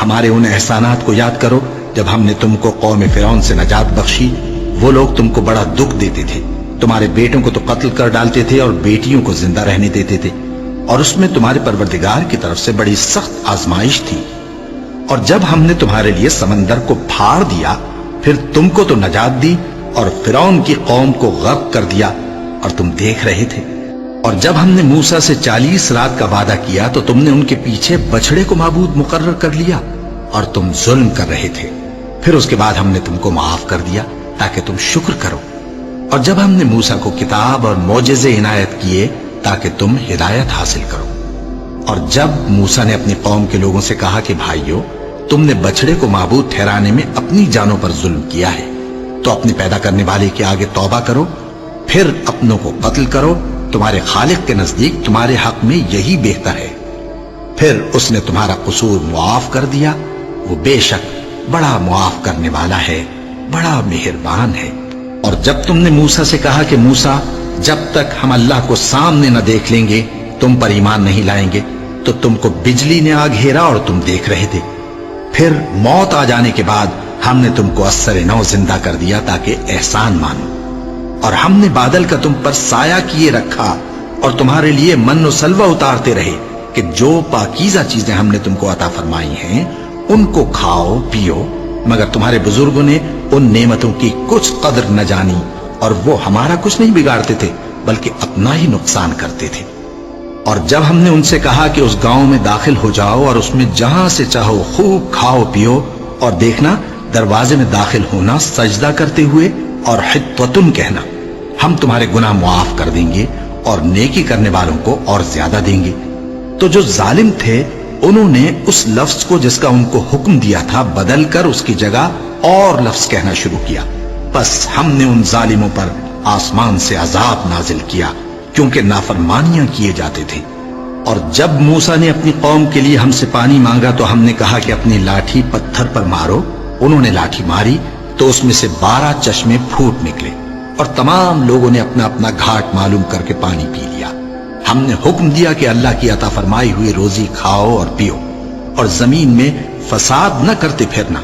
ہمارے ان احسانات کو یاد کرو جب ہم نے تم کو قوم فرعون سے نجات بخشی۔ وہ لوگ تم کو بڑا دکھ دیتے تھے، تمہارے بیٹوں کو تو قتل کر ڈالتے تھے اور بیٹیوں کو زندہ رہنے دیتے تھے، اور اس میں تمہارے پروردگار کی طرف سے بڑی سخت آزمائش تھی۔ اور جب ہم نے تمہارے لیے سمندر کو پھاڑ دیا، پھر تم کو تو نجات دی اور فرعون کی قوم کو غرق کر دیا، اور تم دیکھ رہے تھے۔ اور جب ہم نے موسیٰ سے 40 رات کا وعدہ کیا تو تم نے ان کے پیچھے بچڑے کو معبود مقرر کر لیا، اور تم ظلم کر رہے تھے۔ پھر اس کے بعد ہم نے تم کو معاف کر دیا تاکہ تم شکر کرو۔ اور جب ہم نے موسیٰ کو کتاب اور معجزے عنایت کیے تاکہ تم ہدایت حاصل کرو۔ اور جب موسیٰ نے اپنی قوم کے لوگوں سے کہا کہ بھائیو، تم نے بچڑے کو معبود ٹھہرانے میں اپنی جانوں پر ظلم کیا ہے، تو اپنے پیدا کرنے والے کے آگے توبہ کرو، پھر اپنوں کو قتل کرو، تمہارے خالق کے نزدیک تمہارے حق میں یہی بہتر ہے۔ پھر اس نے تمہارا قصور معاف کر دیا، وہ بے شک بڑا معاف کرنے والا ہے، بڑا مہربان ہے۔ اور جب تم نے موسیٰ سے کہا کہ موسیٰ، جب تک ہم اللہ کو سامنے نہ دیکھ لیں گے تم پر ایمان نہیں لائیں گے، تو تم کو بجلی نے آ گھیرا اور تم دیکھ رہے تھے۔ پھر موت آ جانے کے بعد ہم نے تم کو اثر نو زندہ کر دیا تاکہ احسان مانو۔ اور ہم نے بادل کا تم پر سایہ کیے رکھا اور تمہارے لیے من و سلوہ اتارتے رہے کہ جو پاکیزہ چیزیں ہم نے تم کو عطا فرمائی ہیں ان کو کھاؤ پیو، مگر تمہارے بزرگوں نے ان نعمتوں کی کچھ قدر نہ جانی، اور وہ ہمارا کچھ نہیں بگاڑتے تھے بلکہ اپنا ہی نقصان کرتے تھے۔ اور جب ہم نے ان سے کہا کہ اس گاؤں میں داخل ہو جاؤ اور اس میں جہاں سے چاہو خوب کھاؤ پیو، اور دیکھنا دروازے میں داخل ہونا سجدہ کرتے ہوئے اور حطوتن کہنا، ہم تمہارے گناہ معاف کر دیں گے اور نیکی کرنے والوں کو اور زیادہ دیں گے۔ تو جو ظالم تھے انہوں نے اس لفظ کو جس کا ان کو حکم دیا تھا بدل کر اس کی جگہ اور لفظ کہنا شروع کیا، بس ہم نے ان ظالموں پر آسمان سے عذاب نازل کیا کیونکہ نافرمانیاں کیے جاتے تھے۔ اور جب موسیٰ نے اپنی قوم کے لیے ہم سے پانی مانگا تو ہم نے کہا کہ اپنی لاٹھی پتھر پر مارو۔ انہوں نے لاٹھی ماری تو اس میں سے 12 چشمے پھوٹ نکلے، اور تمام لوگوں نے اپنا اپنا گھاٹ معلوم کر کے پانی پی لیا۔ ہم نے حکم دیا کہ اللہ کی عطا فرمائی ہوئی روزی کھاؤ اور پیو، اور زمین میں فساد نہ کرتے پھرنا۔